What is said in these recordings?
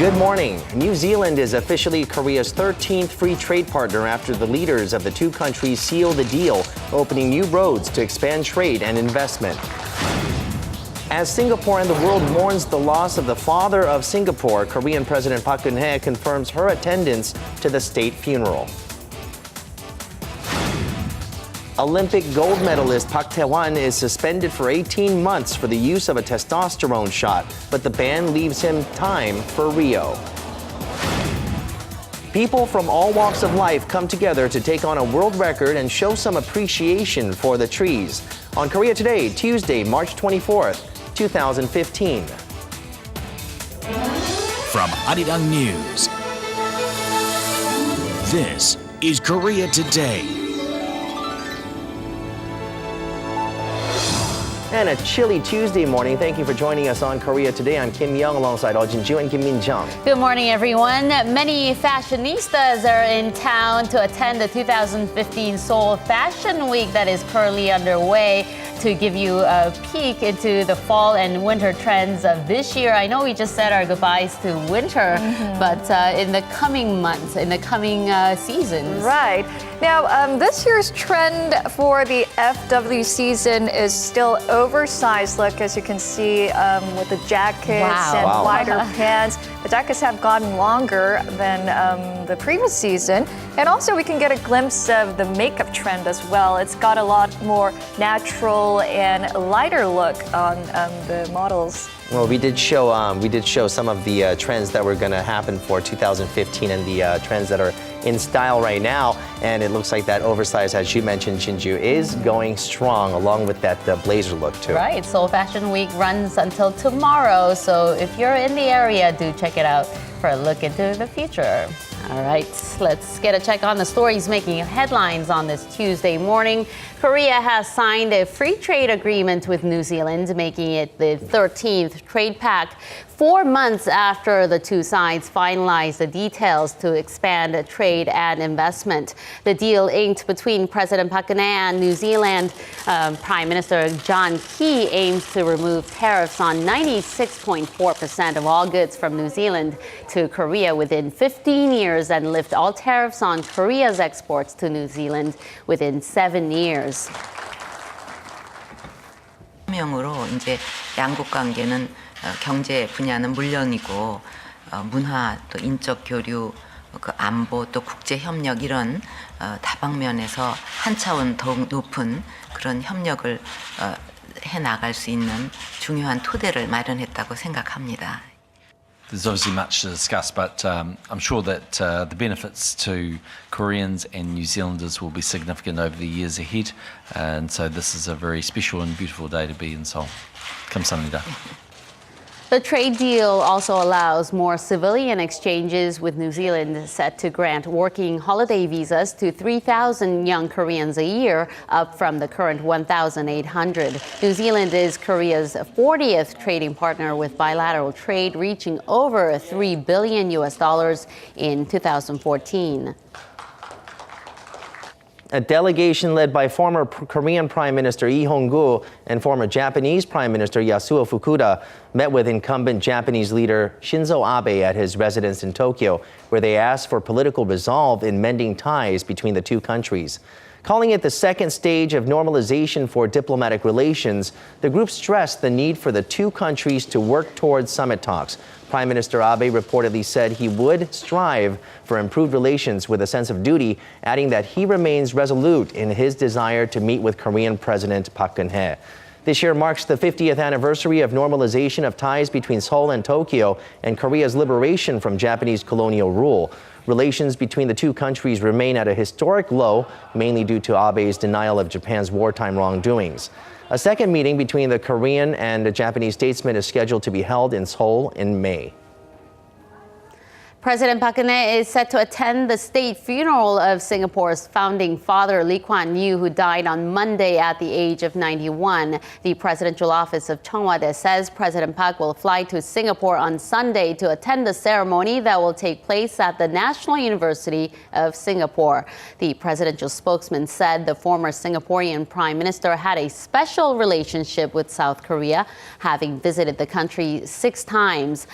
Good morning. New Zealand is officially Korea's 13th free trade partner after the leaders of the two countries sealed a deal, opening new roads to expand trade and investment. As Singapore and the world mourns the loss of the father of Singapore, Korean President Park Geun-hye confirms her attendance to the state funeral. Olympic gold medalist Park Tae-hwan is suspended for 18 months for the use of a testosterone shot, but the ban leaves him time for Rio. People from all walks of life come together to take on a world record and show some appreciation for the trees. On Korea Today, Tuesday, March 24th, 2015. From Arirang News, this is Korea Today. And a chilly Tuesday morning. Thank you for joining us on Korea Today. I'm Kim Young alongside Oh Jin-ju and Kim Min-jung. Good morning, everyone. Many fashionistas are in town to attend the 2015 Seoul Fashion Week that is currently underway. To give you a peek into the fall and winter trends of this year. I know we just said our goodbyes to winter, but in the coming months, in the coming seasons. Right. Now, this year's trend for the FW season is still oversized look, as you can see, with the jackets and wider pants. The jackets have gotten longer than the previous season. And also we can get a glimpse of the makeup trend as well. It's got a lot more natural and lighter look on the models. Well, we did show some of the trends that were going to happen for 2015 and the trends that are in style right now. And it looks like that oversized, as you mentioned, Jin-ju, is going strong along with that blazer look too. Right. Seoul Fashion Week runs until tomorrow. So if you're in the area, do check it out for a look into the future. All right, let's get a check on the stories making headlines on this Tuesday morning. Korea has signed a free trade agreement with New Zealand, making it the 13th trade pact, 4 months after the two sides finalized the details to expand trade and investment. The deal inked between President Park Geun-hye and New Zealand Prime Minister John Key aims to remove tariffs on 96.4% of all goods from New Zealand to Korea within 15 years and lift all tariffs on Korea's exports to New Zealand within 7 years. 명으로 이제 양국 관계는 경제 분야는 물론이고 문화 또 인적 교류 그 안보 또 국제 협력 이런 다방면에서 한 차원 더욱 높은 그런 협력을 해 나갈 수 있는 중요한 토대를 마련했다고 생각합니다. There's obviously much to discuss, but I'm sure that the benefits to Koreans and New Zealanders will be significant over the years ahead. And so this is a very special and beautiful day to be in Seoul. 감사합니다. The trade deal also allows more civilian exchanges, with New Zealand set to grant working holiday visas to 3,000 young Koreans a year, up from the current 1,800. New Zealand is Korea's 40th trading partner, with bilateral trade reaching over $3 billion in 2014. A delegation led by former Korean Prime Minister Lee Hong-gu and former Japanese Prime Minister Yasuo Fukuda met with incumbent Japanese leader Shinzo Abe at his residence in Tokyo, where they asked for political resolve in mending ties between the two countries. Calling it the second stage of normalization for diplomatic relations, the group stressed the need for the two countries to work towards summit talks. Prime Minister Abe reportedly said he would strive for improved relations with a sense of duty, adding that he remains resolute in his desire to meet with Korean President Park Geun-hye. This year marks the 50th anniversary of normalization of ties between Seoul and Tokyo and Korea's liberation from Japanese colonial rule. Relations between the two countries remain at a historic low, mainly due to Abe's denial of Japan's wartime wrongdoings. A second meeting between the Korean and the Japanese statesmen is scheduled to be held in Seoul in May. President Park Geun-hye is set to attend the state funeral of Singapore's founding father, Lee Kuan Yew, who died on Monday at the age of 91. The presidential office of Cheong Wa Dae says President Park will fly to Singapore on Sunday to attend the ceremony that will take place at the National University of Singapore. The presidential spokesman said the former Singaporean prime minister had a special relationship with South Korea, having visited the country 6 times.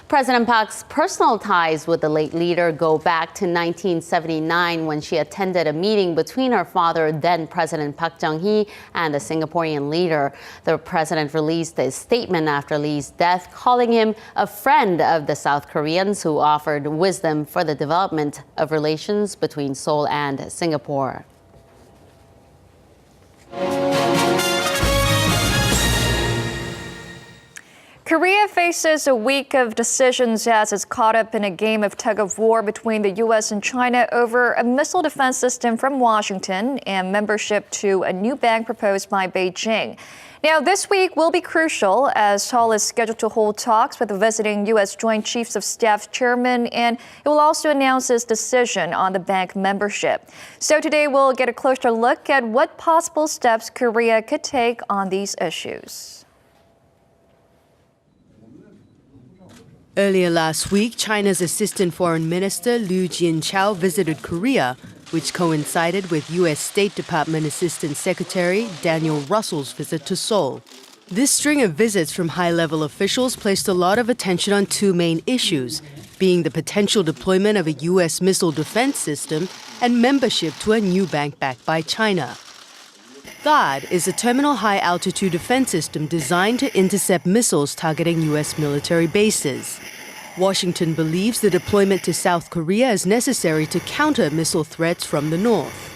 President Park's personal ties with the late leader go back to 1979 when she attended a meeting between her father, then President Park Chung-hee, and the Singaporean leader. The president released a statement after Lee's death, calling him a friend of the South Koreans who offered wisdom for the development of relations between Seoul and Singapore. Korea faces a week of decisions as it's caught up in a game of tug-of-war between the U.S. and China over a missile defense system from Washington and membership to a new bank proposed by Beijing. Now, this week will be crucial as Seoul is scheduled to hold talks with the visiting U.S. Joint Chiefs of Staff chairman, and it will also announce its decision on the bank membership. So today we'll get a closer look at what possible steps Korea could take on these issues. Earlier last week, China's Assistant Foreign Minister Liu Jianchao visited Korea, which coincided with U.S. State Department Assistant Secretary Daniel Russell's visit to Seoul. This string of visits from high-level officials placed a lot of attention on two main issues, being the potential deployment of a U.S. missile defense system and membership to a new bank backed by China. THAAD is a terminal high-altitude defense system designed to intercept missiles targeting U.S. military bases. Washington believes the deployment to South Korea is necessary to counter missile threats from the north.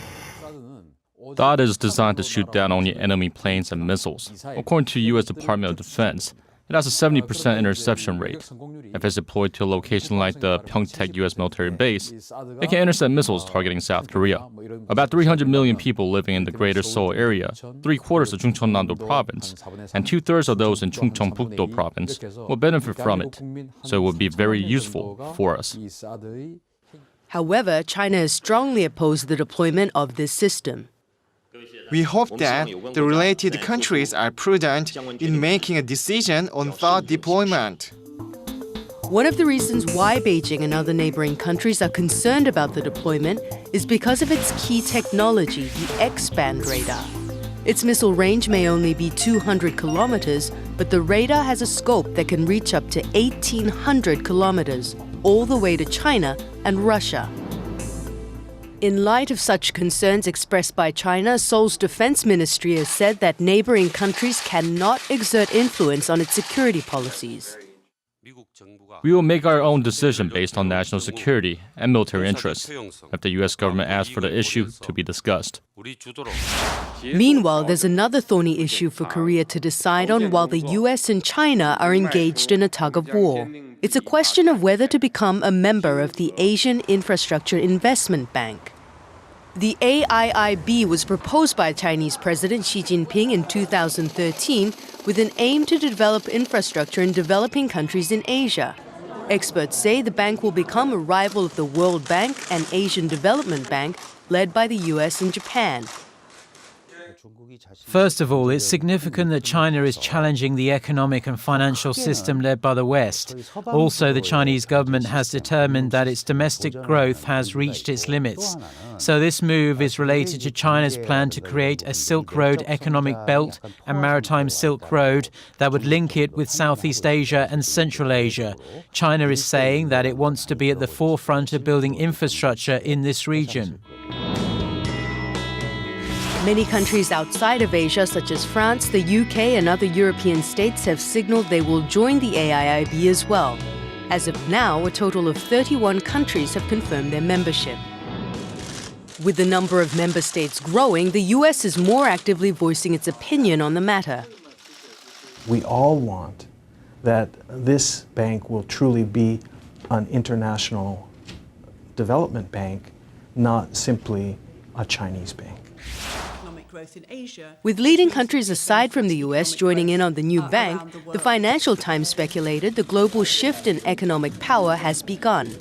THAAD is designed to shoot down only enemy planes and missiles. According to U.S. Department of Defense, it has a 70% interception rate. If it's deployed to a location like the Pyeongtaek U.S. military base, it can intercept missiles targeting South Korea. About 300 million people living in the greater Seoul area, 3/4 of Chungcheongnam-do province, and 2/3 of those in Chungcheongbuk-do province will benefit from it. So it would be very useful for us. However, China has strongly opposed the deployment of this system. We hope that the related countries are prudent in making a decision on THAAD deployment. One of the reasons why Beijing and other neighboring countries are concerned about the deployment is because of its key technology, the X-band radar. Its missile range may only be 200 kilometers, but the radar has a scope that can reach up to 1,800 kilometers, all the way to China and Russia. In light of such concerns expressed by China, Seoul's defense ministry has said that neighboring countries cannot exert influence on its security policies. We will make our own decision based on national security and military interests if the U.S. government asks for the issue to be discussed. Meanwhile, there's another thorny issue for Korea to decide on while the U.S. and China are engaged in a tug-of-war. It's a question of whether to become a member of the Asian Infrastructure Investment Bank. The AIIB was proposed by Chinese President Xi Jinping in 2013 with an aim to develop infrastructure in developing countries in Asia. Experts say the bank will become a rival of the World Bank and Asian Development Bank, led by the US and Japan. First of all, it's significant that China is challenging the economic and financial system led by the West. Also, the Chinese government has determined that its domestic growth has reached its limits. So this move is related to China's plan to create a Silk Road economic belt and maritime Silk Road that would link it with Southeast Asia and Central Asia. China is saying that it wants to be at the forefront of building infrastructure in this region. Many countries outside of Asia, such as France, the UK, and other European states, have signaled they will join the AIIB as well. As of now, a total of 31 countries have confirmed their membership. With the number of member states growing, the US is more actively voicing its opinion on the matter. We all want that this bank will truly be an international development bank, not simply a Chinese bank. With leading countries aside from the US joining in on the new bank, the Financial Times speculated the global shift in economic power has begun.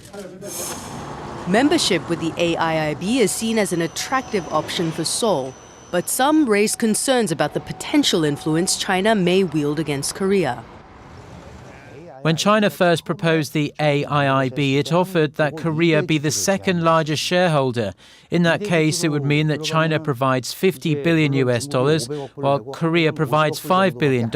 Membership with the AIIB is seen as an attractive option for Seoul, but some raise concerns about the potential influence China may wield against Korea. When China first proposed the AIIB, it offered that Korea be the second largest shareholder. In that case, it would mean that China provides $50 billion, while Korea provides $5 billion.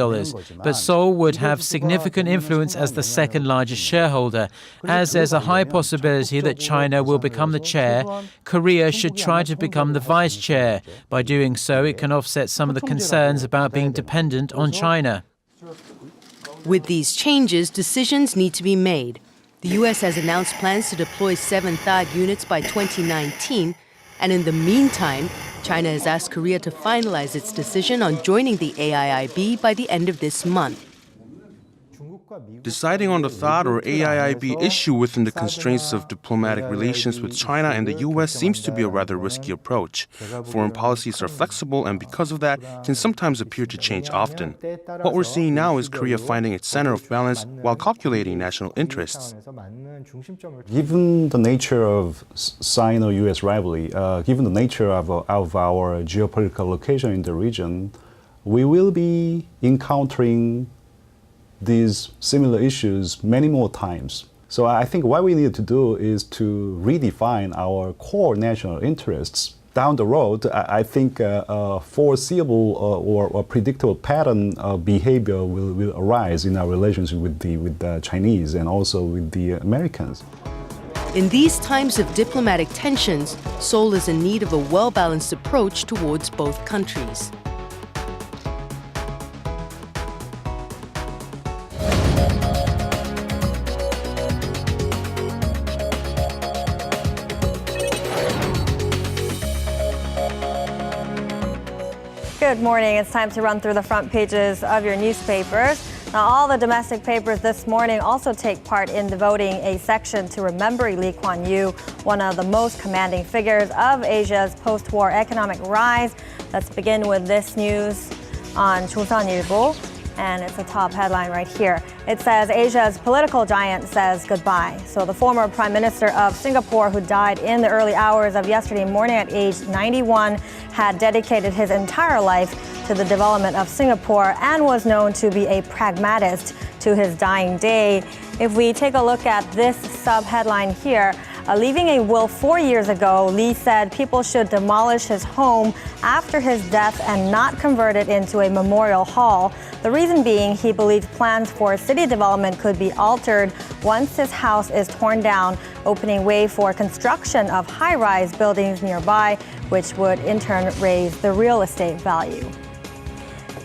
But Seoul would have significant influence as the second largest shareholder. As there's a high possibility that China will become the chair, Korea should try to become the vice chair. By doing so, it can offset some of the concerns about being dependent on China. With these changes, decisions need to be made. The U.S. has announced plans to deploy 7 THAAD units by 2019, and in the meantime, China has asked Korea to finalize its decision on joining the AIIB by the end of this month. Deciding on the THAAD or AIIB issue within the constraints of diplomatic relations with China and the U.S. seems to be a rather risky approach. Foreign policies are flexible and because of that can sometimes appear to change often. What we're seeing now is Korea finding its center of balance while calculating national interests. Given the nature of Sino-U.S. rivalry, given the nature of our geopolitical location in the region, we will be encountering these similar issues many more times. So I think what we need to do is to redefine our core national interests. Down the road, I think a foreseeable or predictable pattern of behavior will arise in our relations with the Chinese and also with the Americans. In these times of diplomatic tensions, Seoul is in need of a well-balanced approach towards both countries. Good morning. It's time to run through the front pages of your newspapers. Now, all the domestic papers this morning also take part in devoting a section to remembering Lee Kuan Yew, one of the most commanding figures of Asia's post-war economic rise. Let's begin with this news on 조선일보. And it's a top headline right here. It says, Asia's political giant says goodbye. So the former Prime Minister of Singapore, who died in the early hours of yesterday morning at age 91, had dedicated his entire life to the development of Singapore and was known to be a pragmatist to his dying day. If we take a look at this sub-headline here, leaving a will 4 years ago, Lee said people should demolish his home after his death and not convert it into a memorial hall. The reason being, he believed plans for city development could be altered once his house is torn down, opening way for construction of high-rise buildings nearby, which would in turn raise the real estate value.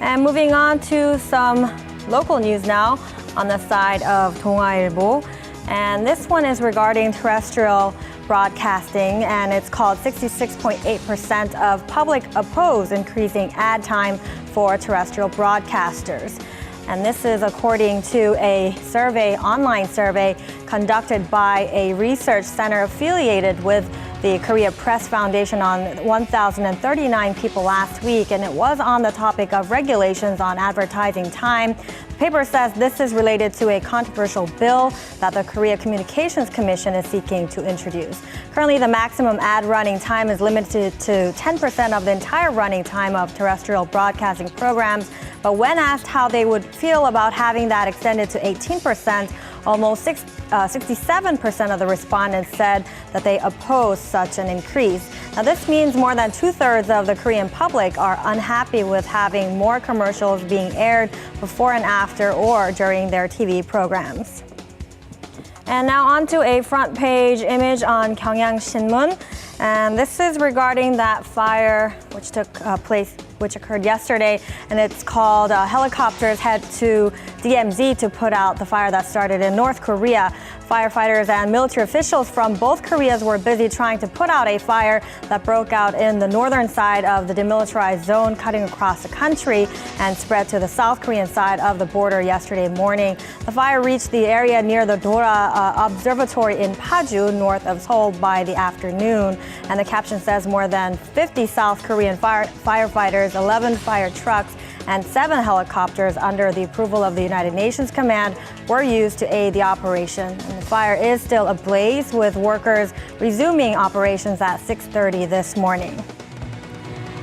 And moving on to some local news now on the side of 동아일보. And this one is regarding terrestrial broadcasting, and it's called 66.8% of public oppose increasing ad time for terrestrial broadcasters. And this is according to a survey, online survey, conducted by a research center affiliated with the Korea Press Foundation on 1,039 people last week, and it was on the topic of regulations on advertising time. The paper says this is related to a controversial bill that the Korea Communications Commission is seeking to introduce. Currently, the maximum ad running time is limited to 10% of the entire running time of terrestrial broadcasting programs. But when asked how they would feel about having that extended to 18%, almost 67% of the respondents said that they oppose such an increase. Now, this means more than 2/3 of the Korean public are unhappy with having more commercials being aired before and after or during their TV programs. And now on to a front page image on 경향신문. And this is regarding that fire which occurred yesterday, and it's called helicopters head to DMZ to put out the fire that started in North Korea. Firefighters and military officials from both Koreas were busy trying to put out a fire that broke out in the northern side of the demilitarized zone, cutting across the country and spread to the South Korean side of the border yesterday morning. The fire reached the area near the Dora Observatory in Paju, north of Seoul, by the afternoon. And the caption says more than 50 South Korean firefighters, 11 fire trucks, and 7 helicopters under the approval of the United Nations Command were used to aid the operation. And the fire is still ablaze, with workers resuming operations at 6:30 this morning.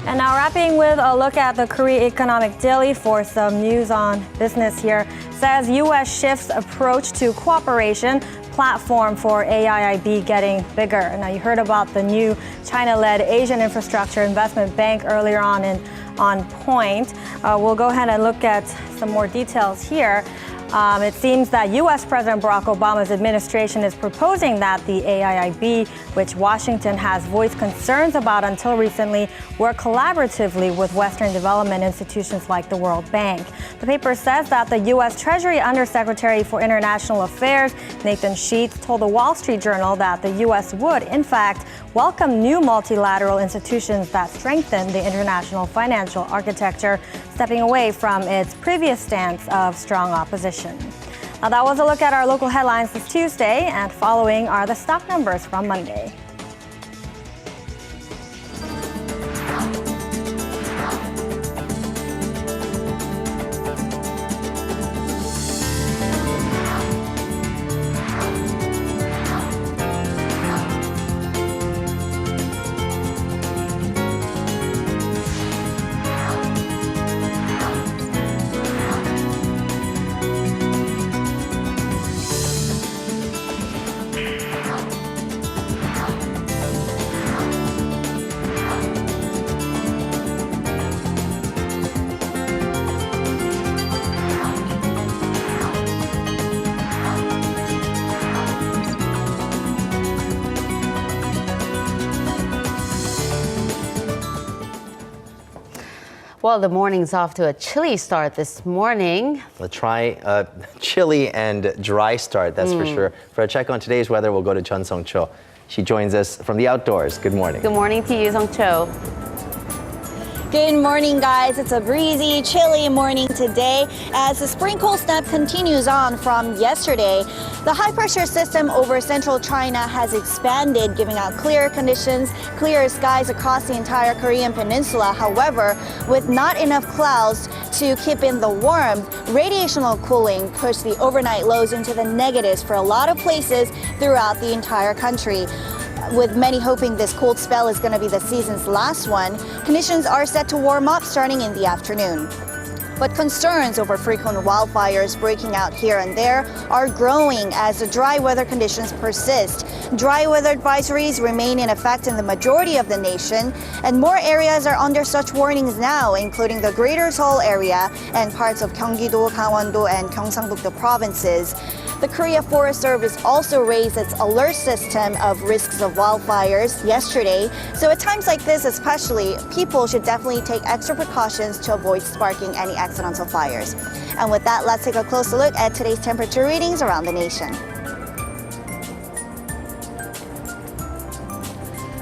And now wrapping with a look at the Korea Economic Daily for some news on business here. Says U.S. shifts approach to cooperation, platform for AIIB getting bigger. Now you heard about the new China-led Asian Infrastructure Investment Bank earlier on Point. We'll go ahead and look at some more details here. It seems that U.S. President Barack Obama's administration is proposing that the AIIB, which Washington has voiced concerns about until recently, work collaboratively with Western development institutions like the World Bank. The paper says that the U.S. Treasury Undersecretary for International Affairs, Nathan Sheets, told the Wall Street Journal that the U.S. would, in fact, welcome new multilateral institutions that strengthen the international financial architecture, stepping away from its previous stance of strong opposition. Now, that was a look at our local headlines this Tuesday, and following are the stock numbers from Monday. Well, the morning's off to a chilly start this morning. A chilly and dry start, that's for sure. For a check on today's weather, we'll go to Chun Song-cho. She joins us from the outdoors. Good morning. Good morning to you, Song-cho. Good morning, guys. It's a breezy, chilly morning today as the spring cold snap continues on from yesterday. The high-pressure system over central China has expanded, giving out clear conditions, clear skies across the entire Korean peninsula. However, with not enough clouds to keep in the warmth, radiational cooling pushed the overnight lows into the negatives for a lot of places throughout the entire country. With many hoping this cold spell is going to be the season's last one, conditions are set to warm up starting in the afternoon. But concerns over frequent wildfires breaking out here and there are growing as the dry weather conditions persist. Dry weather advisories remain in effect in the majority of the nation, and more areas are under such warnings now, including the Greater Seoul area and parts of Gyeonggi-do, Gangwon-do, and Gyeongsang-buk-do provinces. The Korea Forest Service also raised its alert system of risks of wildfires yesterday. So at times like this especially, people should definitely take extra precautions to avoid sparking any accidental fires. And with that, let's take a closer look at today's temperature readings around the nation.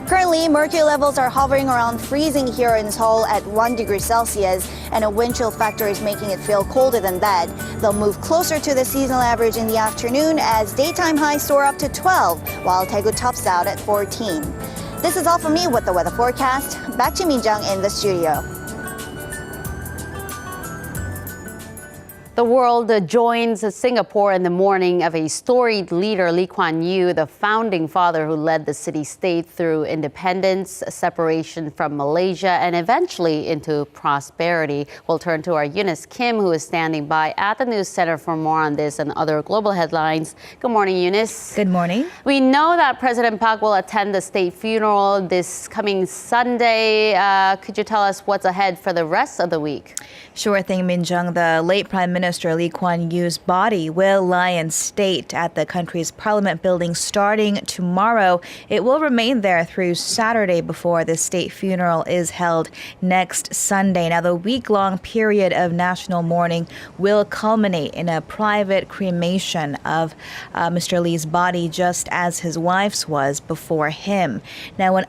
Currently, mercury levels are hovering around freezing here in Seoul at 1 degree Celsius, and a wind chill factor is making it feel colder than that. They'll move closer to the seasonal average in the afternoon as daytime highs soar up to 12, while Daegu tops out at 14. This is all from me with the weather forecast. Back to Minjung in the studio. The world joins Singapore in the mourning of a storied leader, Lee Kuan Yew, the founding father who led the city-state through independence, separation from Malaysia, and eventually into prosperity. We'll turn to our Eunice Kim, who is standing by at the News Center for more on this and other global headlines. Good morning, Eunice. Good morning. We know that President Park will attend the state funeral this coming Sunday. Could you tell us what's ahead for the rest of the week? Sure thing, Minjung. The late Prime Minister Lee Kuan Yew's body will lie in state at the country's parliament building starting tomorrow. It will remain there through Saturday before the state funeral is held next Sunday. Now, the week-long period of national mourning will culminate in a private cremation of Mr. Lee's body, just as his wife's was before him. Now, an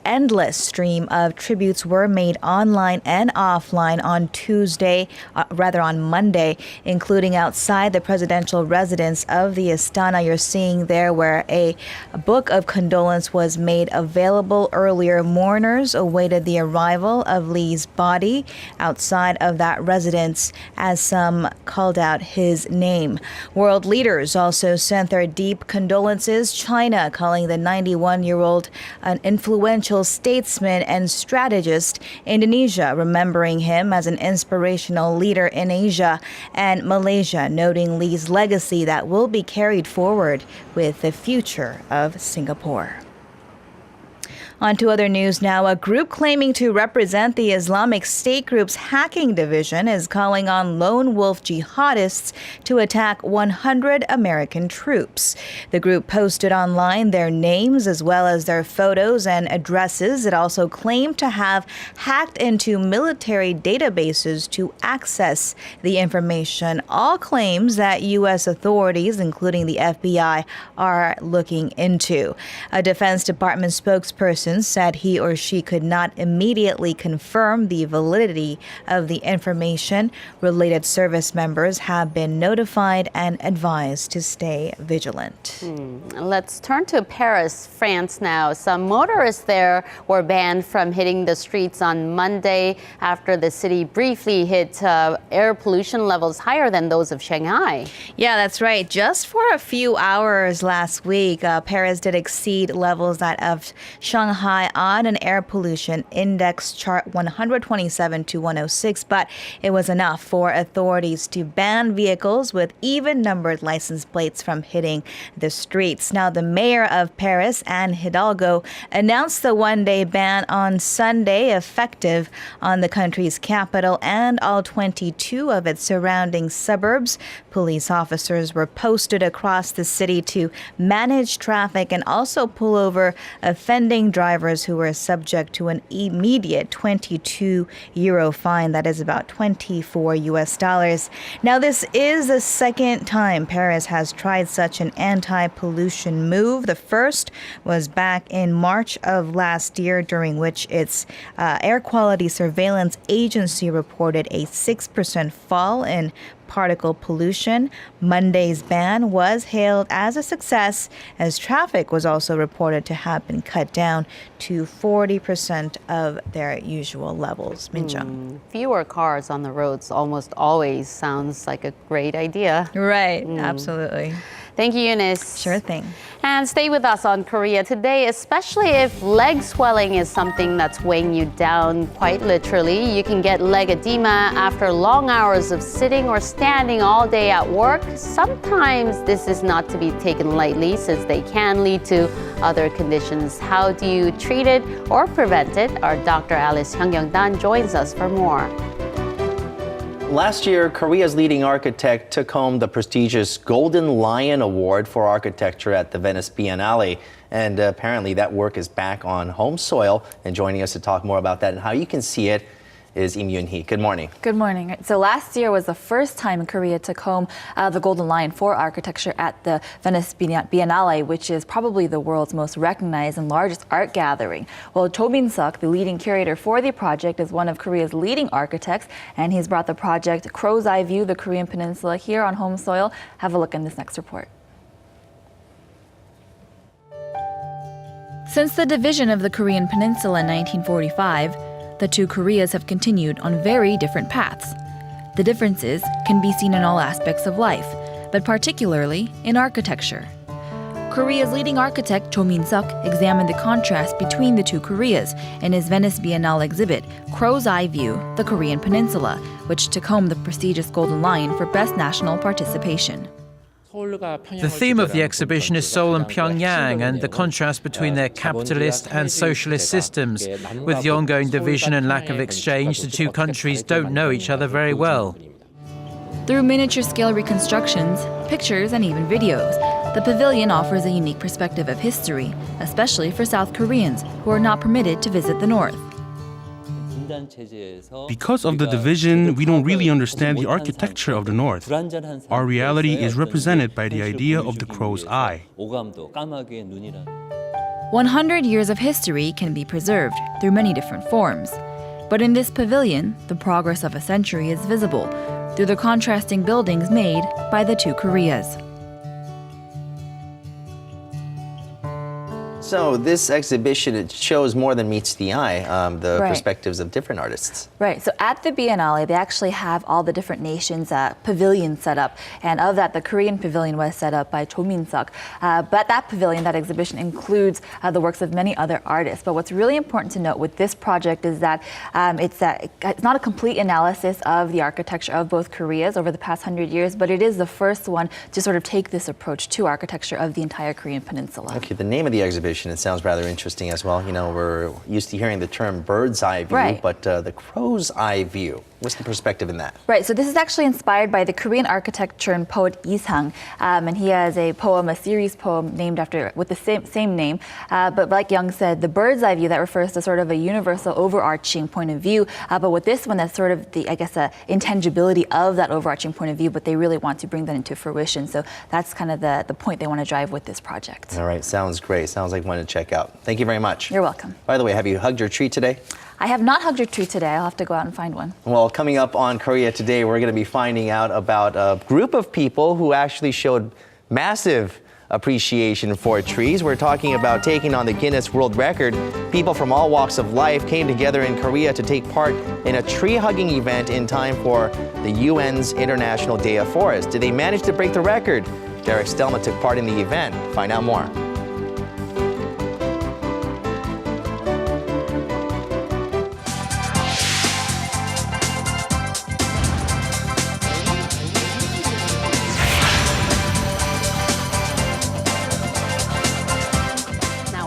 endless stream of tributes were made online and offline on Monday Monday, including outside the presidential residence of the Astana you're seeing there, where a book of condolence was made available earlier. Mourners awaited the arrival of Lee's body outside of that residence as some called out his name. World leaders also sent their deep condolences. China calling the 91-year-old an influential statesman and strategist. Indonesia remembering him as an inspirational leader in Asia. And Malaysia noting Lee's legacy that will be carried forward with the future of Singapore. On to other news now. A group claiming to represent the Islamic State group's hacking division is calling on lone wolf jihadists to attack 100 American troops. The group posted online their names as well as their photos and addresses. It also claimed to have hacked into military databases to access the information. All claims that U.S. authorities, including the FBI, are looking into. A Defense Department spokesperson said he or she could not immediately confirm the validity of the information. Related service members have been notified and advised to stay vigilant. Let's turn to Paris, France now. Some motorists there were banned from hitting the streets on Monday after the city briefly hit air pollution levels higher than those of Shanghai. Yeah, that's right. Just for a few hours last week, Paris did exceed levels that of Shanghai on an air pollution index chart 127 to 106, but it was enough for authorities to ban vehicles with even-numbered license plates from hitting the streets. Now, the mayor of Paris, Anne Hidalgo, announced the one-day ban on Sunday, effective on the country's capital and all 22 of its surrounding suburbs. Police officers were posted across the city to manage traffic and also pull over offending drivers who were subject to an immediate 22 euro fine. That is about $24. Now, this is the second time Paris has tried such an anti-pollution move. The first was back in March of last year, during which its air quality surveillance agency reported a 6% fall in particle pollution. Monday's ban was hailed as a success, as traffic was also reported to have been cut down to 40% of their usual levels. Minjung. Fewer cars on the roads almost always sounds like a great idea. Right, absolutely. Thank you, Eunice. Sure thing. And stay with us on Korea Today, especially if leg swelling is something that's weighing you down quite literally. You can get leg edema after long hours of sitting or standing all day at work. Sometimes this is not to be taken lightly, since they can lead to other conditions. How do you treat it or prevent it? Our Dr. Alice Hyung-Young-dan joins us for more. Last year, Korea's leading architect took home the prestigious Golden Lion Award for architecture at the Venice Biennale. And apparently that work is back on home soil. And joining us to talk more about that and how you can see it is Im Yoon-hee. Good morning. Good morning. So last year was the first time Korea took home the Golden Lion for architecture at the Venice Biennale, which is probably the world's most recognized and largest art gathering. Well, Cho Min-suk, the leading curator for the project, is one of Korea's leading architects, and he's brought the project Crow's Eye View, the Korean Peninsula, here on home soil. Have a look in this next report. Since the division of the Korean Peninsula in 1945, the two Koreas have continued on very different paths. The differences can be seen in all aspects of life, but particularly in architecture. Korea's leading architect Cho Min-suk examined the contrast between the two Koreas in his Venice Biennale exhibit, Crow's Eye View, the Korean Peninsula, which took home the prestigious Golden Lion for Best National Participation. The theme of the exhibition is Seoul and Pyongyang and the contrast between their capitalist and socialist systems. With the ongoing division and lack of exchange, the two countries don't know each other very well. Through miniature-scale reconstructions, pictures, and even videos, the pavilion offers a unique perspective of history, especially for South Koreans who are not permitted to visit the North. Because of the division, we don't really understand the architecture of the North. Our reality is represented by the idea of the crow's eye. 100 years of history can be preserved through many different forms. But in this pavilion, the progress of a century is visible through the contrasting buildings made by the two Koreas. So this exhibition, it shows more than meets the eye, the Right. perspectives of different artists. Right. So at the Biennale, they actually have all the different nations' pavilions set up. And of that, the Korean pavilion was set up by Cho Min-suk. But that pavilion, that exhibition, includes the works of many other artists. But what's really important to note with this project is that it's not a complete analysis of the architecture of both Koreas over the past 100 years, but it is the first one to sort of take this approach to architecture of the entire Korean peninsula. Okay, the name of the exhibition, it sounds rather interesting as well. You know, we're used to hearing the term bird's eye view, Right. but the crow's eye view. What's the perspective in that? Right, so this is actually inspired by the Korean architecture and poet Lee Sang, and he has a poem, a series poem named after, with the same name. But like Young said, the bird's eye view, that refers to sort of a universal overarching point of view. But with this one, that's sort of the, I guess, intangibility of that overarching point of view, but they really want to bring that into fruition. So that's kind of the point they want to drive with this project. All right, sounds great. Sounds like one to check out. Thank you very much. You're welcome. By the way, have you hugged your tree today? I have not hugged a tree today. I'll have to go out and find one. Well, coming up on Korea Today, we're going to be finding out about a group of people who actually showed massive appreciation for trees. We're talking about taking on the Guinness World Record. People from all walks of life came together in Korea to take part in a tree-hugging event in time for the UN's International Day of Forests. Did they manage to break the record? Derek Stelma took part in the event. Find out more.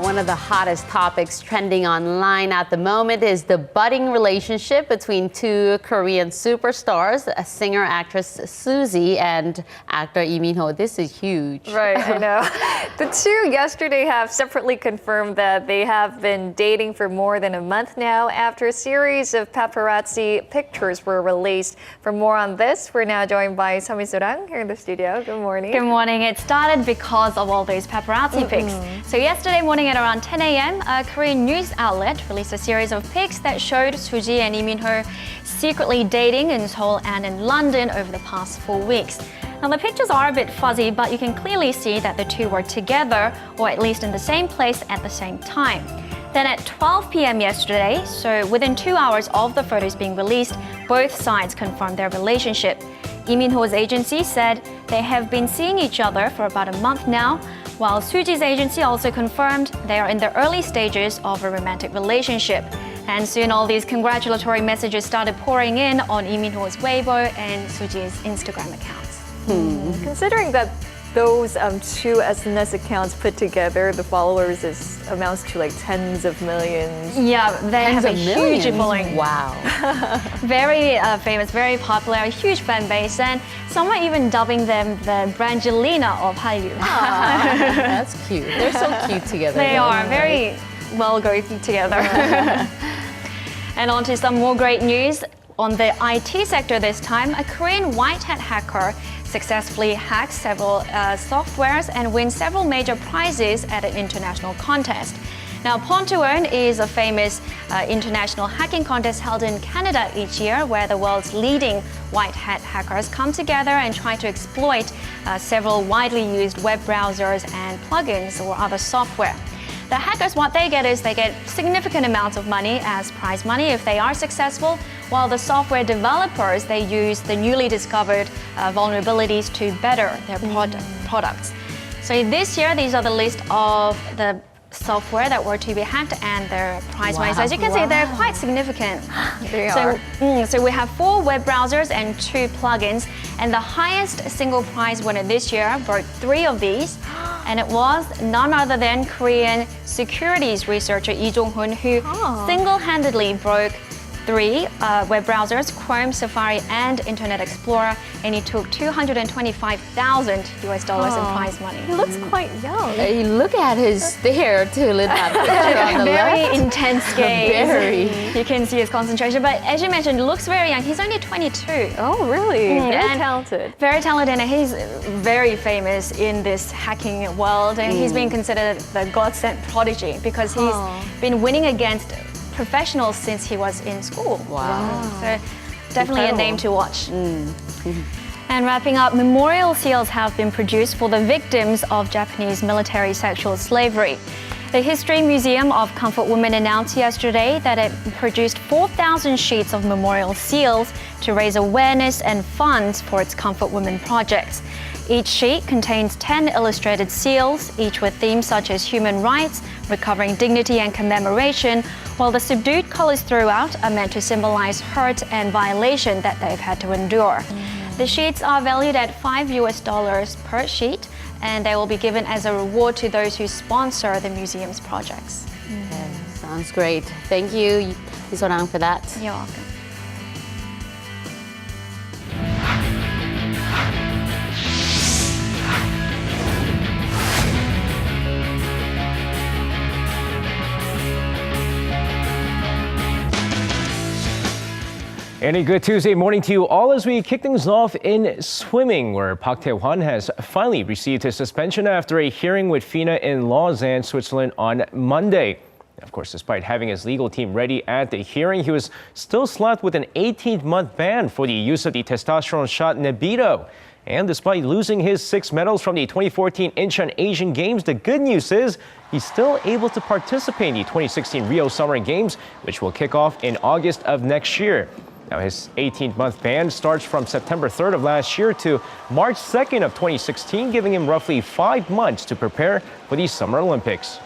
One of the hottest topics trending online at the moment is the budding relationship between two Korean superstars, a singer-actress Suzy and actor Lee Min-ho. This is huge. Right, I know. The two yesterday have separately confirmed that they have been dating for more than a month now after a series of paparazzi pictures were released. For more on this, we're now joined by Arirang here in the studio. Good morning. Good morning. It started because of all those paparazzi pics. So yesterday morning at around 10 a.m., a Korean news outlet released a series of pics that showed Suzy and Lee Min-ho secretly dating in Seoul and in London over the past 4 weeks. Now, the pictures are a bit fuzzy, but you can clearly see that the two were together, or at least in the same place at the same time. Then at 12 p.m. yesterday, so within 2 hours of the photos being released, both sides confirmed their relationship. Lee Min-ho's agency said they have been seeing each other for about a month now, while Suji's agency also confirmed they are in the early stages of a romantic relationship. And soon all these congratulatory messages started pouring in on Lee Min-ho's Weibo and Suji's Instagram accounts. Considering that those two SNS accounts put together, the followers amounts to like tens of millions. Yeah, they Tens have a of huge millions. following. Wow. Very famous, very popular, a huge fan base, and some are even dubbing them the Brangelina of Hallyu. That's cute. They're so cute together. They though, are right? very well going together. And on to some more great news. On the IT sector this time, a Korean white hat hacker successfully hacked several softwares and wins several major prizes at an international contest. Now, Pontoon is a famous international hacking contest held in Canada each year, where the world's leading white hat hackers come together and try to exploit several widely used web browsers and plugins or other software. The hackers, what they get is they get significant amounts of money as prize money if they are successful, while the software developers, they use the newly discovered vulnerabilities to better their products. So this year, these are the list of the software that were to be hacked and their prize money. So as you can see, they're quite significant. They are. So we have 4 web browsers and 2 plugins, and the highest single prize winner this year broke 3 of these, and it was none other than Korean securities researcher Lee Jong-hoon, who single-handedly broke 3 web browsers, Chrome, Safari, and Internet Explorer, and he took $225,000 in prize money. He looks quite young. Hey, look at his stare too. Look at that picture on the Very left. intense gaze. Very. You can see his concentration, but as you mentioned, looks very young. He's only 22. Oh, really? Very and talented. Very talented, and he's very famous in this hacking world, and he's been considered the God-sent prodigy because he's been winning against professional since he was in school. Wow. So definitely Incredible. a name to watch. And wrapping up, memorial seals have been produced for the victims of Japanese military sexual slavery. The History Museum of Comfort Women announced yesterday that it produced 4,000 sheets of memorial seals to raise awareness and funds for its Comfort Women projects. Each sheet contains 10 illustrated seals, each with themes such as human rights, recovering dignity and commemoration, while the subdued colors throughout are meant to symbolize hurt and violation that they've had to endure. The sheets are valued at $5 per sheet, and they will be given as a reward to those who sponsor the museum's projects. Sounds great. Thank you, Isorang, for that. You're welcome. And a good Tuesday morning to you all as we kick things off in swimming, where Park Tae-hwan has finally received his suspension after a hearing with FINA in Lausanne, Switzerland on Monday. Of course, despite having his legal team ready at the hearing, he was still slapped with an 18-month ban for the use of the testosterone shot Nebido. And despite losing his 6 medals from the 2014 Incheon Asian Games, the good news is he's still able to participate in the 2016 Rio Summer Games, which will kick off in August of next year. Now, his 18-month ban starts from September 3rd of last year to March 2nd of 2016, giving him roughly 5 months to prepare for the Summer Olympics.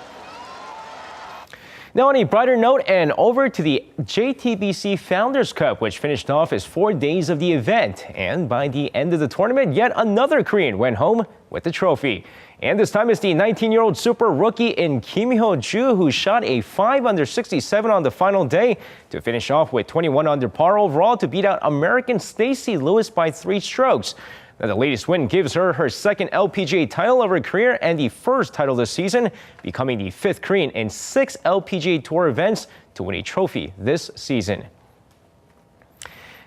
Now, on a brighter note, and over to the JTBC Founders Cup, which finished off as 4 days of the event. And by the end of the tournament, yet another Korean went home with the trophy. And this time it's the 19-year-old super rookie in Kim Hyo-ju, who shot a 5 under 67 on the final day to finish off with 21 under par overall to beat out American Stacey Lewis by 3 strokes. Now, the latest win gives her her second LPGA title of her career and the first title this season, becoming the 5th Korean in 6 LPGA Tour events to win a trophy this season.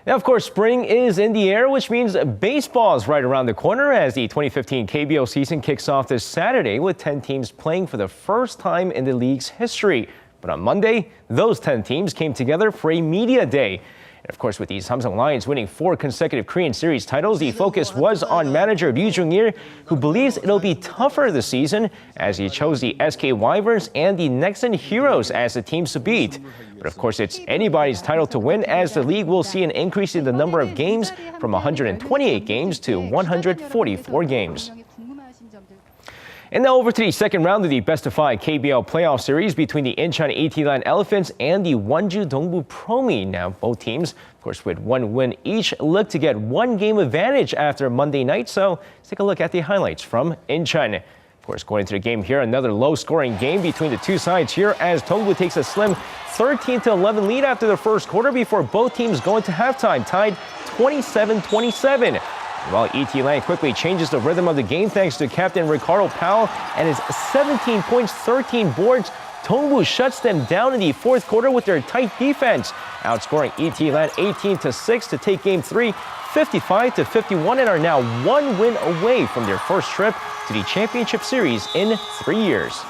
Now, of course, spring is in the air, which means baseball is right around the corner as the 2015 KBO season kicks off this Saturday with 10 teams playing for the first time in the league's history. But on Monday, those 10 teams came together for a media day. And of course, with the Samsung Lions winning 4 consecutive Korean Series titles, the focus was on manager Ryu Jung-il, who believes it'll be tougher this season as he chose the SK Wyverns and the Nexen Heroes as the teams to beat. But of course, it's anybody's title to win as the league will see an increase in the number of games from 128 games to 144 games. And now over to the second round of the best-of-5 KBL playoff series between the Incheon AT-Line Elephants and the Wonju Dongbu Promi. Now, both teams, of course, with 1 win each, look to get 1 game advantage after Monday night. So let's take a look at the highlights from Incheon. Of course, going into the game here, another low-scoring game between the two sides here as Dongbu takes a slim 13-11 lead after the first quarter before both teams go into halftime, tied 27-27. While ET-Line quickly changes the rhythm of the game thanks to captain Ricardo Powell and his 17 points, 13 boards, Dongbu shuts them down in the fourth quarter with their tight defense, outscoring ET-Line 18-6 to take game 3, 55-51, and are now 1 win away from their first trip to the championship series in 3 years.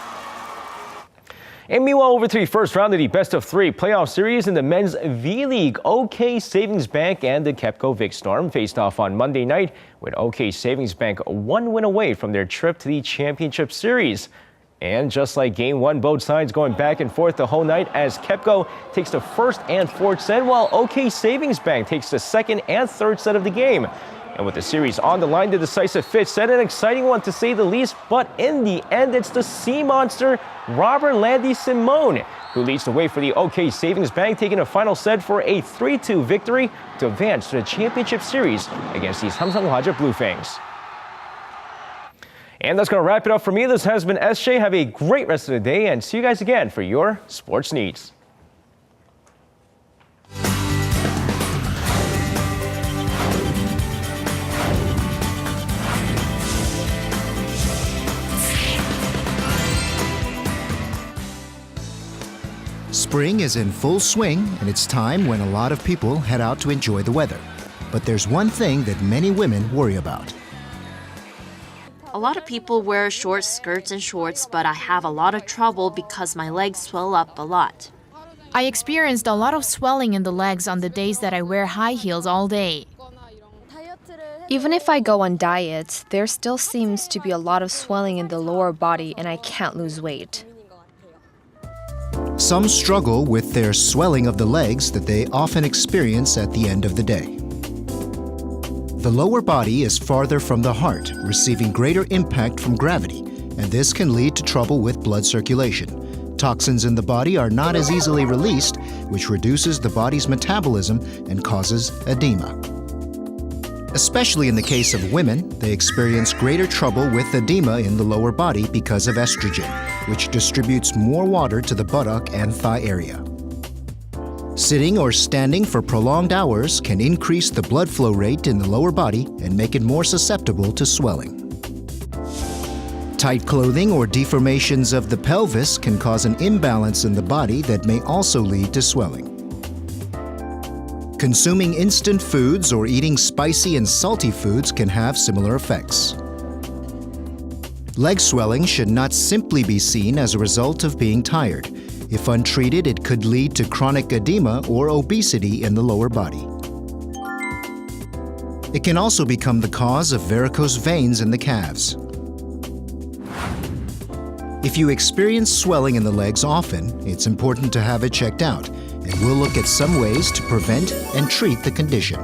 And meanwhile, over to the first round of the best-of-3 playoff series in the men's V-League, OK Savings Bank and the KEPCO Vic Storm faced off on Monday night, with OK Savings Bank 1 win away from their trip to the championship series. And just like game 1, both sides going back and forth the whole night as KEPCO takes the first and fourth set, while OK Savings Bank takes the second and third set of the game. And with the series on the line, the decisive 5th set, an exciting one to say the least, but in the end, it's the sea monster, Robert Landy Simone, who leads the way for the OK Savings Bank, taking a final set for a 3-2 victory to advance to the championship series against the Samsung Hwaja Blue Fangs. And that's going to wrap it up for me. This has been SJ. Have a great rest of the day, and see you guys again for your sports needs. Spring is in full swing, and it's time when a lot of people head out to enjoy the weather. But there's one thing that many women worry about. A lot of people wear short skirts and shorts, but I have a lot of trouble because my legs swell up a lot. I experienced a lot of swelling in the legs on the days that I wear high heels all day. Even if I go on diets, there still seems to be a lot of swelling in the lower body and I can't lose weight. Some struggle with their swelling of the legs that they often experience at the end of the day. The lower body is farther from the heart, receiving greater impact from gravity, and this can lead to trouble with blood circulation. Toxins in the body are not as easily released, which reduces the body's metabolism and causes edema. Especially in the case of women, they experience greater trouble with edema in the lower body because of estrogen, which distributes more water to the buttock and thigh area. Sitting or standing for prolonged hours can increase the blood flow rate in the lower body and make it more susceptible to swelling. Tight clothing or deformations of the pelvis can cause an imbalance in the body that may also lead to swelling. Consuming instant foods or eating spicy and salty foods can have similar effects. Leg swelling should not simply be seen as a result of being tired. If untreated, it could lead to chronic edema or obesity in the lower body. It can also become the cause of varicose veins in the calves. If you experience swelling in the legs often, it's important to have it checked out, and we'll look at some ways to prevent and treat the condition.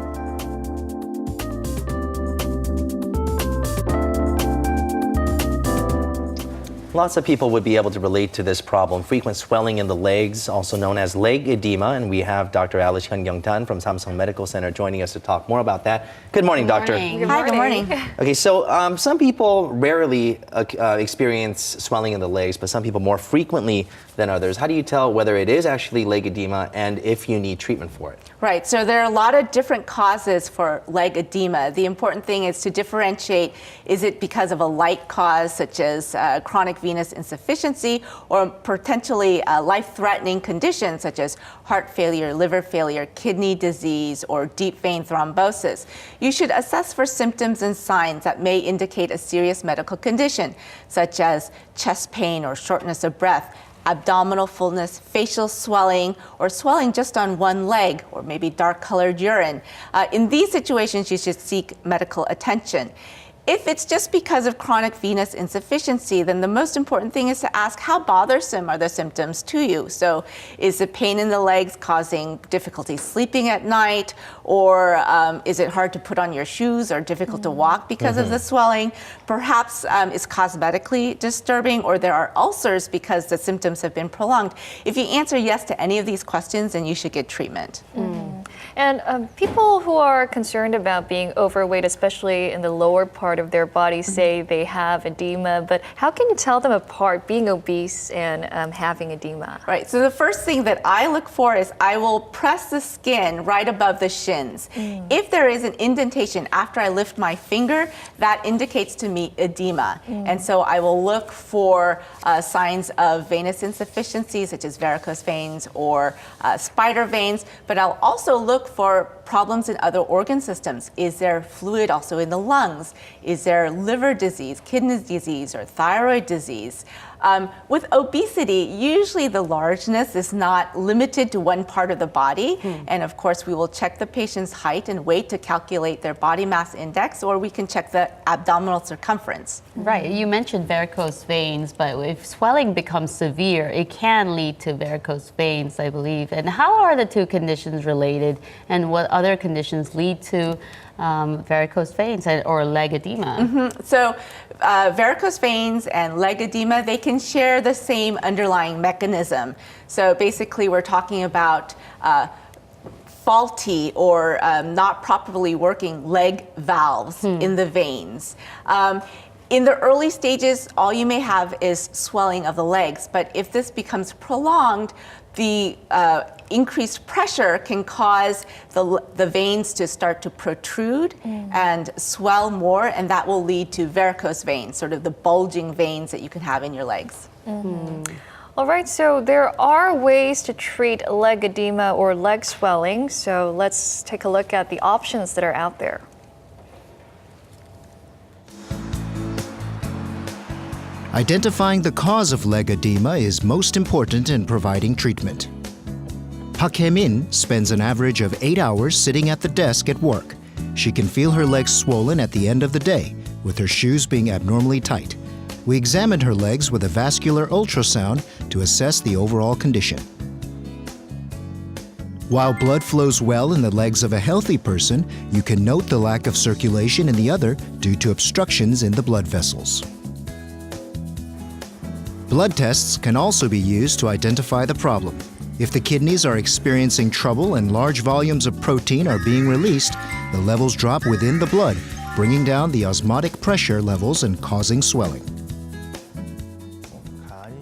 Lots of people would be able to relate to this problem, frequent swelling in the legs, also known as leg edema. And we have Dr. Alice Hyun-Young-tan from Samsung Medical Center joining us to talk more about that. Good morning, Doctor. Hi, good morning. Okay, so some people rarely experience swelling in the legs, but some people more frequently than others. How do you tell whether it is actually leg edema and if you need treatment for it? Right, so there are a lot of different causes for leg edema. The important thing is to differentiate, is it because of a light cause such as chronic venous insufficiency or potentially life-threatening conditions such as heart failure, liver failure, kidney disease, or deep vein thrombosis. You should assess for symptoms and signs that may indicate a serious medical condition such as chest pain or shortness of breath, abdominal fullness, facial swelling, or swelling just on one leg, or maybe dark-colored urine. In these situations, you should seek medical attention. If it's just because of chronic venous insufficiency, then the most important thing is to ask how bothersome are the symptoms to you. So is the pain in the legs causing difficulty sleeping at night, or is it hard to put on your shoes or difficult to walk because of the swelling? Perhaps it's cosmetically disturbing, or there are ulcers because the symptoms have been prolonged. If you answer yes to any of these questions, then you should get treatment. And people who are concerned about being overweight, especially in the lower part of their body, say they have edema, but how can you tell them apart, being obese and having edema? Right, so the first thing that I look for is I will press the skin right above the shins. If there is an indentation after I lift my finger, that indicates to me edema. And so I will look for signs of venous insufficiency, such as varicose veins or spider veins, but I'll also look for problems in other organ systems. Is there fluid also in the lungs? Is there liver disease, kidney disease, or thyroid disease? With obesity, usually the largeness is not limited to one part of the body. And of course, we will check the patient's height and weight to calculate their body mass index, or we can check the abdominal circumference. Right, you mentioned varicose veins, but if swelling becomes severe, it can lead to varicose veins, I believe. And how are the two conditions related, and what other conditions lead to varicose veins or leg edema? So varicose veins and leg edema, they can share the same underlying mechanism. So basically we're talking about faulty or not properly working leg valves in the veins. In the early stages, all you may have is swelling of the legs, but if this becomes prolonged, the increased pressure can cause the veins to start to protrude and swell more, and that will lead to varicose veins, sort of the bulging veins that you can have in your legs. All right, so there are ways to treat leg edema or leg swelling, so let's take a look at the options that are out there. Identifying the cause of leg edema is most important in providing treatment. Park Hae-min spends an average of 8 hours sitting at the desk at work. She can feel her legs swollen at the end of the day, with her shoes being abnormally tight. We examined her legs with a vascular ultrasound to assess the overall condition. While blood flows well in the legs of a healthy person, you can note the lack of circulation in the other due to obstructions in the blood vessels. Blood tests can also be used to identify the problem. If the kidneys are experiencing trouble and large volumes of protein are being released, the levels drop within the blood, bringing down the osmotic pressure levels and causing swelling.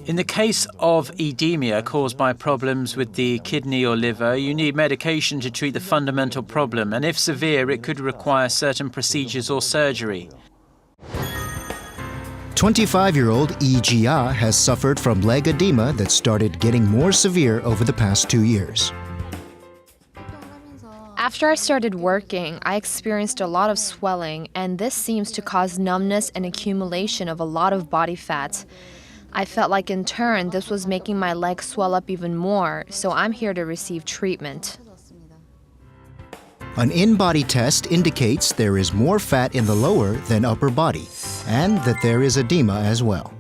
In the case of edema caused by problems with the kidney or liver, you need medication to treat the fundamental problem, and if severe, it could require certain procedures or surgery. 25-year-old Lee Ji-ah has suffered from leg edema that started getting more severe over the past 2 years. After I started working, I experienced a lot of swelling, and this seems to cause numbness and accumulation of a lot of body fat. I felt like in turn this was making my legs swell up even more, so I'm here to receive treatment. An in-body test indicates there is more fat in the lower than upper body, and that there is edema as well.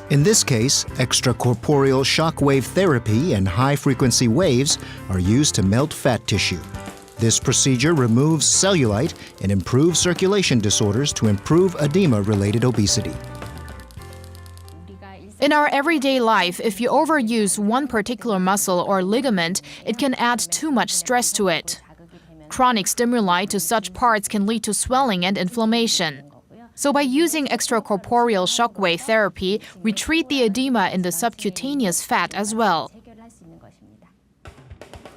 In this case, extracorporeal shock wave therapy and high-frequency waves are used to melt fat tissue. This procedure removes cellulite and improves circulation disorders to improve edema-related obesity. In our everyday life, if you overuse one particular muscle or ligament, it can add too much stress to it. Chronic stimuli to such parts can lead to swelling and inflammation. So by using extracorporeal shockwave therapy, we treat the edema in the subcutaneous fat as well.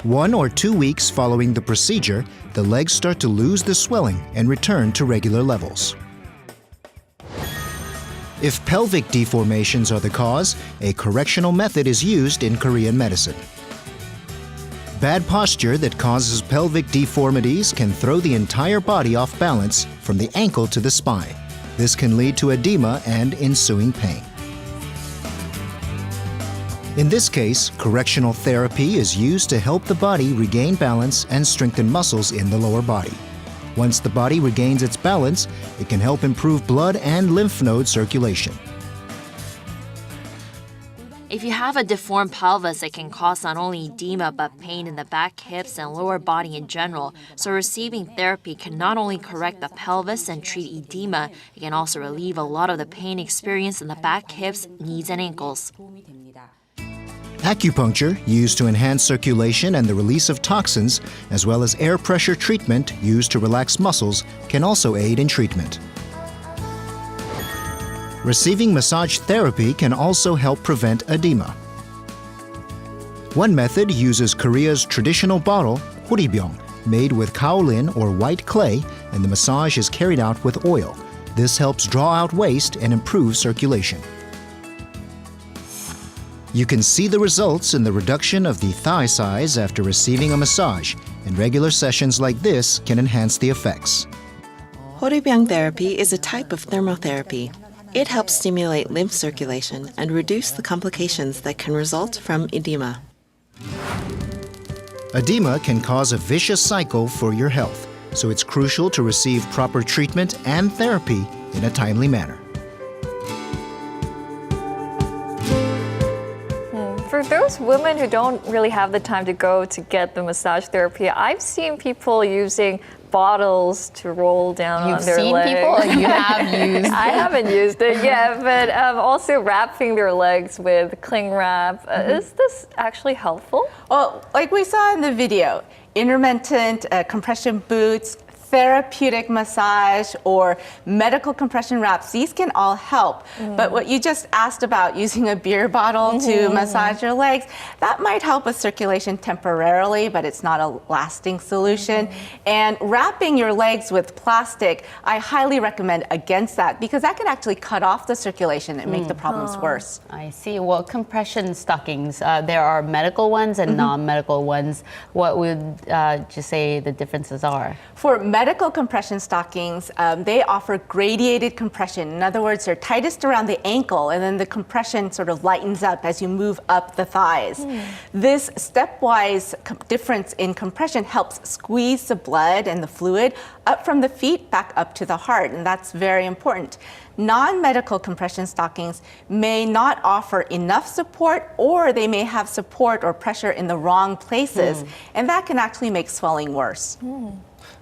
1 or 2 weeks following the procedure, the legs start to lose the swelling and return to regular levels. If pelvic deformations are the cause, a correctional method is used in Korean medicine. Bad posture that causes pelvic deformities can throw the entire body off balance from the ankle to the spine. This can lead to edema and ensuing pain. In this case, correctional therapy is used to help the body regain balance and strengthen muscles in the lower body. Once the body regains its balance, it can help improve blood and lymph node circulation. If you have a deformed pelvis, it can cause not only edema but pain in the back, hips, and lower body in general. So receiving therapy can not only correct the pelvis and treat edema, it can also relieve a lot of the pain experienced in the back, hips, knees, and ankles. Acupuncture, used to enhance circulation and the release of toxins, as well as air pressure treatment used to relax muscles, can also aid in treatment. Receiving massage therapy can also help prevent edema. One method uses Korea's traditional bottle, horibyong, made with kaolin or white clay, and the massage is carried out with oil. This helps draw out waste and improve circulation. You can see the results in the reduction of the thigh size after receiving a massage, and regular sessions like this can enhance the effects. Horibyong therapy is a type of thermotherapy. It helps stimulate lymph circulation and reduce the complications that can result from edema. Edema can cause a vicious cycle for your health, so it's crucial to receive proper treatment and therapy in a timely manner. For those women who don't really have the time to go to get the massage therapy, I've seen people using bottles to roll down on their legs. You've seen people, or you have used? I haven't used it yet, but also wrapping their legs with cling wrap. Is this actually helpful? Well, like we saw in the video, intermittent compression boots, therapeutic massage, or medical compression wraps, these can all help. But what you just asked about, using a beer bottle to massage your legs, that might help with circulation temporarily, but it's not a lasting solution. And wrapping your legs with plastic, I highly recommend against that, because that can actually cut off the circulation and make the problems worse. I see. Well, compression stockings, there are medical ones and non-medical ones. What would you say the differences are? For medical medical compression stockings, they offer gradiated compression. In other words, they're tightest around the ankle, and then the compression sort of lightens up as you move up the thighs. This stepwise difference in compression helps squeeze the blood and the fluid up from the feet back up to the heart, and that's very important. Non-medical compression stockings may not offer enough support, or they may have support or pressure in the wrong places, and that can actually make swelling worse.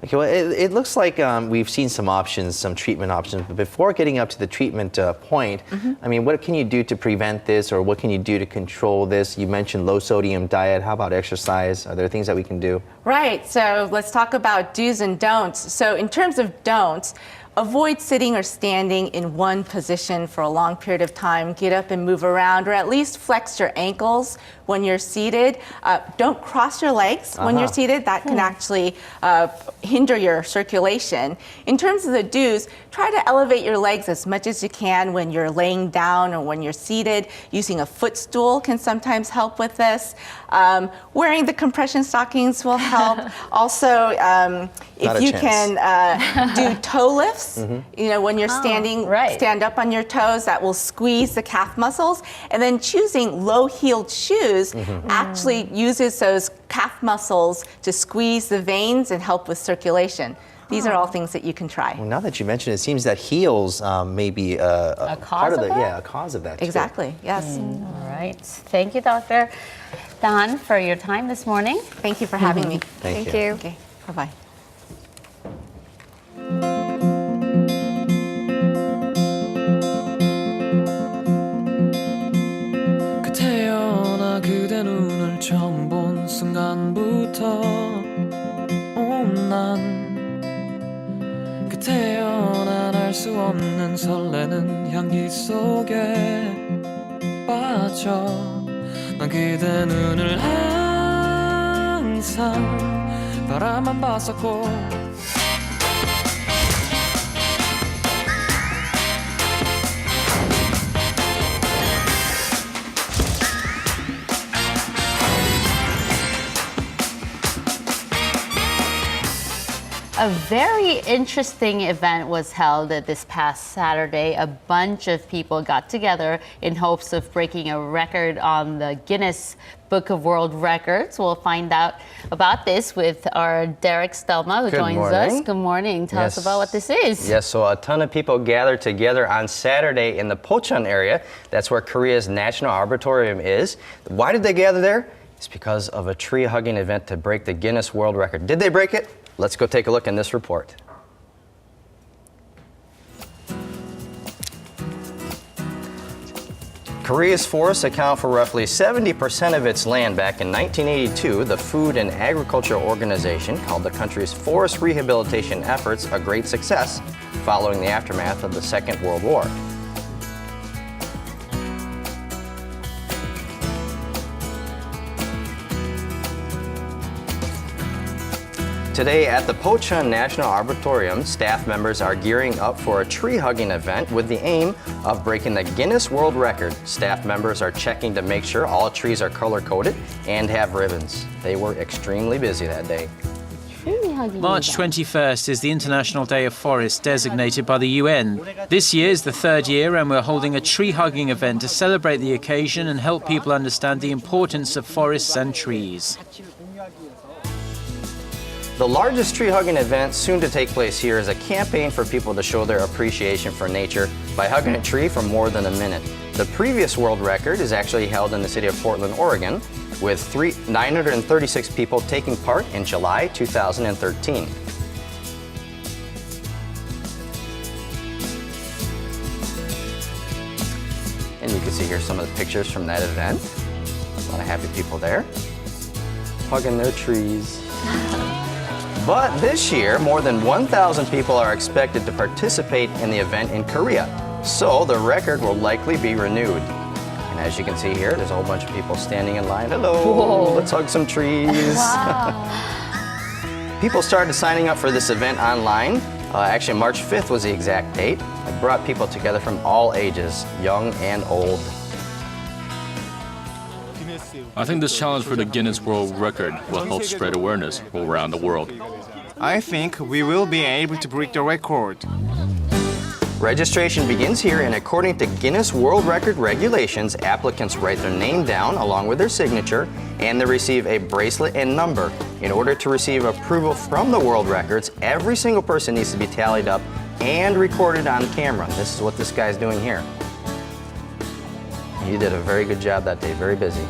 Okay, well, it looks like we've seen some options, some treatment options, but before getting up to the treatment point, I mean, what can you do to prevent this, or what can you do to control this? You mentioned low sodium diet. How about exercise? Are there things that we can do? Right, so let's talk about do's and don'ts. So in terms of don'ts, avoid sitting or standing in one position for a long period of time. Get up and move around, or at least flex your ankles when you're seated. Don't cross your legs when you're seated. That can actually hinder your circulation. In terms of the do's, try to elevate your legs as much as you can when you're laying down or when you're seated. Using a footstool can sometimes help with this. Wearing the compression stockings will help. Also, if you can do toe lifts, you know, when you're standing, stand up on your toes, that will squeeze the calf muscles. And then choosing low-heeled shoes actually uses those calf muscles to squeeze the veins and help with circulation. These are all things that you can try. Well, now that you mention it, it seems that heels may be a part of the, a cause of that too. Exactly, yes. All right. Thank you, Dr. Don, for your time this morning. Thank you for having me. Thank you. Okay, bye-bye. 태어나 그대 눈을 처음 본 순간부터 난 그 태어난 알 수 없는 설레는 향기 속에 빠져 난 그대 눈을 항상 바라만 봤었고 A very interesting event was held this past Saturday. A bunch of people got together in hopes of breaking a record on the Guinness Book of World Records. We'll find out about this with our Derek Stelma, who joins us. Good morning. Tell us about what this is. Yes, so a ton of people gathered together on Saturday in the Pocheon area. That's where Korea's National Arboretum is. Why did they gather there? It's because of a tree-hugging event to break the Guinness World Record. Did they break it? Let's go take a look in this report. Korea's forests account for roughly 70% of its land. Back in 1982, the Food and Agriculture Organization called the country's forest rehabilitation efforts a great success following the aftermath of the Second World War. Today at the Pocheon National Arboretum, staff members are gearing up for a tree-hugging event with the aim of breaking the Guinness World Record. Staff members are checking to make sure all trees are color-coded and have ribbons. They were extremely busy that day. March 21st is the International Day of Forests designated by the UN. This year is the third year, and we're holding a tree-hugging event to celebrate the occasion and help people understand the importance of forests and trees. The largest tree-hugging event soon to take place here is a campaign for people to show their appreciation for nature by hugging a tree for more than a minute. The previous world record is actually held in the city of Portland, Oregon, with 936 people taking part in July 2013. And you can see here some of the pictures from that event. A lot of happy people there, hugging their trees. But this year, more than 1,000 people are expected to participate in the event in Korea. So the record will likely be renewed. And as you can see here, there's a whole bunch of people standing in line. Hello, whoa, let's hug some trees. Wow. People started signing up for this event online. Actually, March 5th was the exact date. It brought people together from all ages, young and old. I think this challenge for the Guinness World Record will help spread awareness all around the world. I think we will be able to break the record. Registration begins here, and according to Guinness World Record regulations, applicants write their name down along with their signature, and they receive a bracelet and number. In order to receive approval from the World Records, every single person needs to be tallied up and recorded on camera. This is what this guy's doing here. You did a very good job that day, very busy.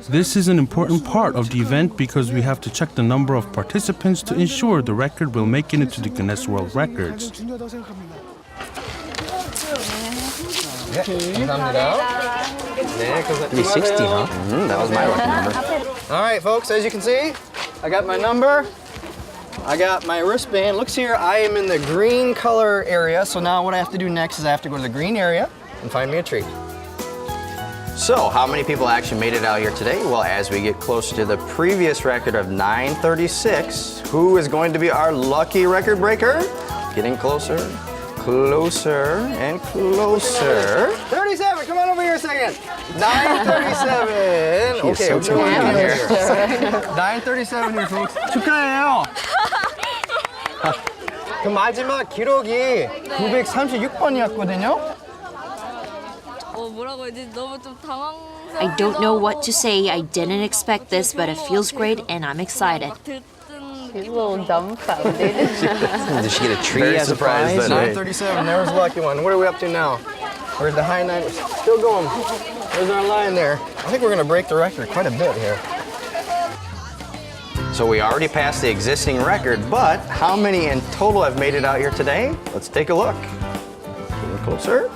This is an important part of the event because we have to check the number of participants to ensure the record will make it into the Guinness World Records. Be 60, huh? That was my lucky number. All right, folks, as you can see, I got my number. I got my wristband. Looks here, I am in the green color area. So now what I have to do next is I have to go to the green area and find me a tree. So, how many people actually made it out here today? Well, as we get closer to the previous record of 9:36, who is going to be our lucky record breaker? Getting closer, closer, and closer. 37, come on over here a second. 9:37. Okay, what's going on here? 9:37 here, folks. 축하해요. 그 마지막 기록이 936번이었거든요. I don't know what to say. I didn't expect this, but it feels great and I'm excited. He's a little dumbfounded. Did she get a tree Very as a prize? 9:37, there was a lucky one. What are we up to now? We're at the high 9, still going. There's our line there. I think we're gonna break the record quite a bit here. So we already passed the existing record, but how many in total have made it out here today? Let's take a look. Getting closer.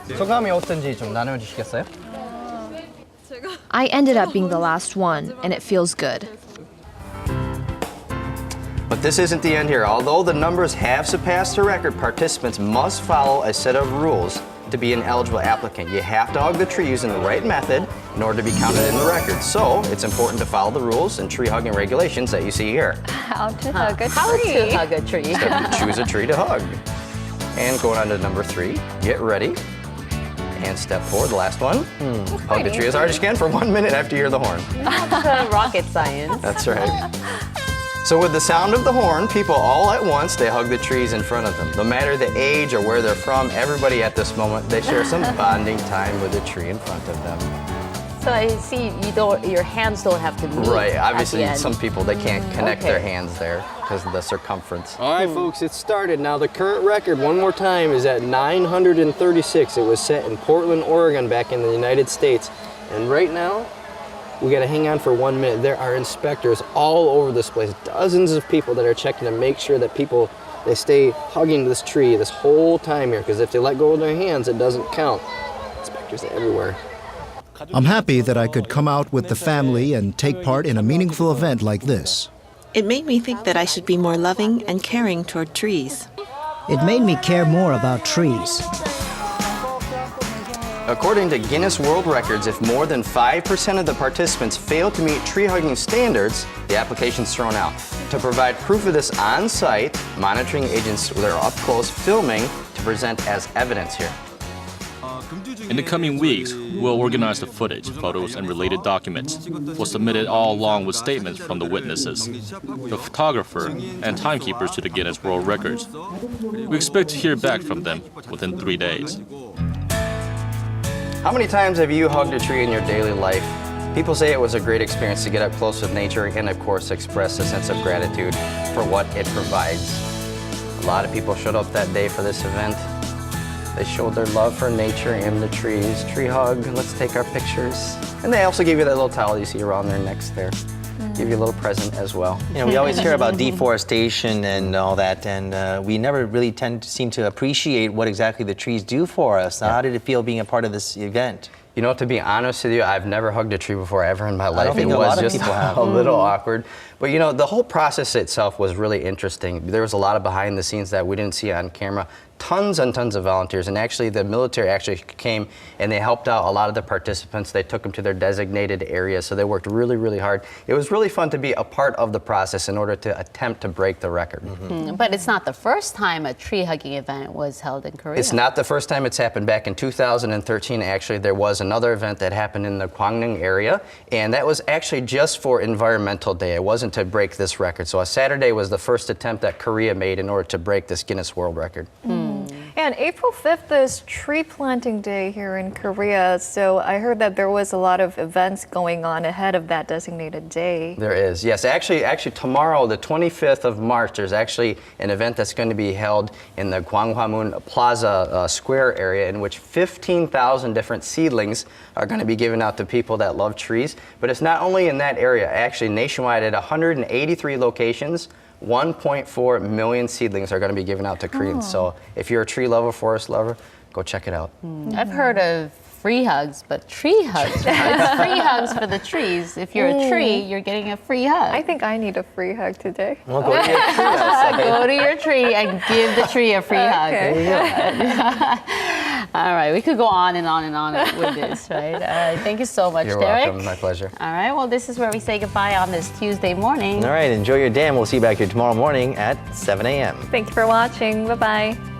소감이 어떤지 좀 나눠주시겠어요? I ended up being the last one, and it feels good. But this isn't the end here. Although the numbers have surpassed the record, participants must follow a set of rules to be an eligible applicant. You have to hug the tree using the right method in order to be counted in the record. So it's important to follow the rules and tree hugging regulations that you see here. How to hug a tree. How to hug a tree. Choose a tree to hug. And going on to number 3, get ready. And step 4, the last one. Hug the tree as hard as you can for 1 minute after you hear the horn. That's rocket science. That's right. So with the sound of the horn, people all at once, they hug the trees in front of them. No matter the age or where they're from, everybody at this moment, they share some bonding time with the tree in front of them. So I see your hands don't have to meet. Right, obviously at the end. some people, they can't connect their hands there because of the circumference. All right, folks, it's started. Now the current record, one more time, is at 936. It was set in Portland, Oregon, back in the United States. And right now, we gotta hang on for 1 minute. There are inspectors all over this place, dozens of people that are checking to make sure that people, they stay hugging this tree this whole time here, because if they let go of their hands, it doesn't count. Inspectors everywhere. I'm happy that I could come out with the family and take part in a meaningful event like this. It made me think that I should be more loving and caring toward trees. It made me care more about trees. According to Guinness World Records, if more than 5% of the participants fail to meet tree hugging standards, the application's thrown out. To provide proof of this on site, monitoring agents are up close filming to present as evidence here. In the coming weeks, we'll organize the footage, photos, and related documents. We'll submit it all along with statements from the witnesses, the photographer, and timekeepers to the Guinness World Records. We expect to hear back from them within 3 days. How many times have you hugged a tree in your daily life? People say it was a great experience to get up close with nature and, of course, express a sense of gratitude for what it provides. A lot of people showed up that day for this event. They showed their love for nature and the trees. Tree hug, let's take our pictures. And they also give you that little towel you see around their necks there. Give you a little present as well. You know, we always hear about deforestation and all that, and we never really seem to appreciate what exactly the trees do for us. Now, how did it feel being a part of this event? You know, to be honest with you, I've never hugged a tree before ever in my life. I don't think it a was lot of just people have. a little awkward. But you know, the whole process itself was really interesting. There was a lot of behind the scenes that we didn't see on camera. tons and tons of volunteers, and actually the military actually came and they helped out a lot of the participants. They took them to their designated areas, so they worked really, really hard. It was really fun to be a part of the process in order to attempt to break the record. But it's not the first time a tree hugging event was held in Korea. It's not the first time it's happened. Back in 2013, actually, there was another event that happened in the Gwangnam area, and that was actually just for Environmental Day. It wasn't to break this record. So a Saturday was the first attempt that Korea made in order to break this Guinness World Record. And April 5th is Tree Planting Day here in Korea, so I heard that there was a lot of events going on ahead of that designated day. There is, yes. Actually, tomorrow, the 25th of March, there's actually an event that's going to be held in the Gwanghwamun Plaza Square area, in which 15,000 different seedlings are going to be given out to people that love trees. But it's not only in that area. Actually, nationwide at 183 locations, 1.4 million seedlings are going to be given out to Koreans. So if you're a tree lover, forest lover, go check it out. I've heard of free hugs, but tree hugs, right? It's free hugs for the trees. If you're a tree, you're getting a free hug. I think I need a free hug today. Well, go to your tree. Go to your tree and give the tree a free hug. There you go. All right, we could go on and on and on with this, right? All right, thank you so much, You're Derek. welcome. My pleasure. All right, well, this is where we say goodbye on this Tuesday morning. All right, enjoy your day, and we'll see you back here tomorrow morning at 7 a.m. Thank you for watching. Bye-bye.